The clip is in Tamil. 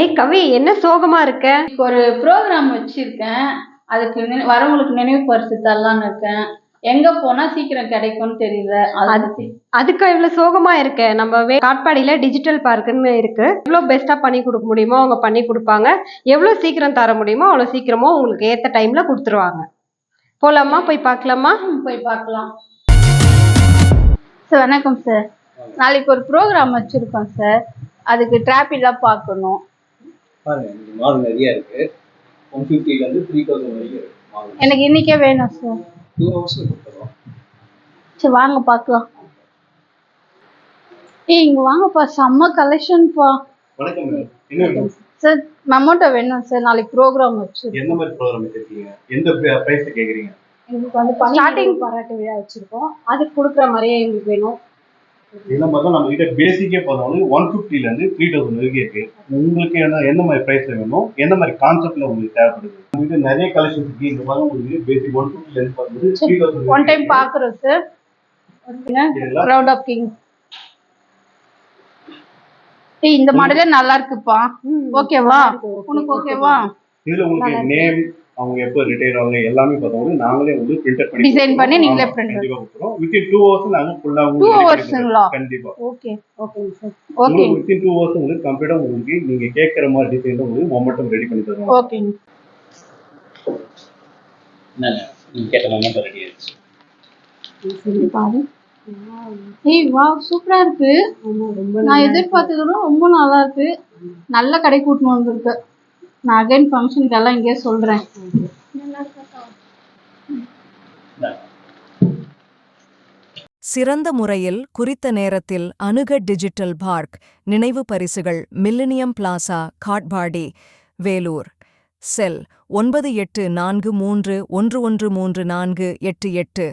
ஏய் கவி, என்ன சோகமா இருக்க? ஒரு ப்ரோக்ராம் வச்சிருக்கேன். அதுக்கு வரவங்களுக்கு நினைவு பரிசு தரலான்னு இருக்கேன். எங்க போனா சீக்கிரம் கிடைக்கும்னு தெரியல. அதுக்கா இவ்வளவு சோகமா இருக்க? நம்ம காட்பாடியில டிஜிட்டல் பார்க்குன்னு இருக்கு. எவ்வளவு பெஸ்டா பண்ணி கொடுக்க முடியுமோ அவங்க பண்ணி கொடுப்பாங்க. எவ்வளவு சீக்கிரம் தர முடியுமோ அவ்வளவு சீக்கிரமா உங்களுக்கு ஏத்த டைம்ல கொடுத்துருவாங்க. போலாமா? போய் பார்க்கலாமா? போய் பார்க்கலாம். சார் வணக்கம் சார். நாளைக்கு ஒரு ப்ரோக்ராம் வச்சிருக்கோம் சார். அதுக்கு டிராபிக்லாம் பார்க்கணும். மால் நிறைய இருக்கு. 150 ல இருந்து 3000 வரைக்கும் இருக்கு. எனக்கு இன்னைக்கே வேணும் சார். 2 ஹவர்ஸ்ல கொடுத்துறோம். சரி வாங்க பார்க்கலாம். இங்க வாங்கப்பா, செம்ம கலெக்ஷன்ப்பா. வணக்கம் மேடம். என்ன வேணும் சார்? மொமோட்டோ வேணும் சார். நாளைக்கு ப்ரோக்ராம் வச்சிருக்கோம். என்ன மாதிரி ப்ரோகிராம் வச்சிருக்கீங்க? எந்த பிரைஸ் கேக்குறீங்க? எங்களுக்கு வந்து ஸ்டார்டிங் பாராட்டு விழா வச்சிருக்கோம். அதுக்கு கொடுக்குற மாதிரியே எங்களுக்கு வேணும். இந்த மாதிரி தான் நம்ம கிட்ட பேசிக்கே பார்த்தோம்னா 150 ல இருந்து 3000 வரைக்கும் இருக்கு. உங்களுக்கு என்ன மாதிரி பிரைஸ்ல வேணும், என்ன மாதிரி கான்செப்ட்ல உங்களுக்கு தேவைப்படுது? நம்ம கிட்ட நிறைய கலெக்ஷன்ஸ் இருக்கு. இந்த மாதிரி உங்களுக்கு பேசிக் 150 ல இருந்து பார்க்கும்போது 3000 ஒன் டைம் பார்க்குறோம் சார். Round off king. இந்த மாடலே நல்லா இருக்குப்பா. ஓகேவா? உனக்கு ஓகேவா? இதுல உங்களுக்கு நேம், அவங்க எப்போ ரிட்டையர் ஆகுங்க எல்லாமே பார்த்தோம்னா நாங்களே வந்து பிரிண்டட் பண்ணி டிசைன் பண்ணி நீங்களே பிரிண்ட் கண்டிப்பா கொடுக்குறோம். வித்தின் 2 ஹவர்ஸ் நாங்க ஃபுல்லா 2 ஹவர்ஸ்ங்களா? கண்டிப்பா. ஓகே ஓகேங்க சார். ஓகே வித்தின் 2 ஹவர்ஸ் உங்களுக்கு கம்ப்ளீட்டா உங்களுக்கு நீங்க கேட்கற மாதிரி டிசைன் உங்களுக்கு மொமெண்டம் ரெடி பண்ணி தருவோம். ஓகேங்க. என்னங்க நீங்க கேட்ட மொமெண்டம் ரெடி ஆயிடுச்சு. பாரு. ஏய் வாவ், சூப்பரா இருக்கு. நான் எதிர்பார்த்ததோட ரொம்ப நல்லா இருக்கு. நல்ல கடை கூட்டணும் வந்திருக்கு. நான் அகைன் ஃபங்க்ஷனுக்கு எல்லாம் இங்கே சொல்றேன். சிறந்த முறையில் குறித்த நேரத்தில் அணுக டிஜிட்டல் பார்க் நினைவு பரிசுகள் மில்லினியம் பிளாசா, காட்பாடி, வேலூர். செல் 9843113488.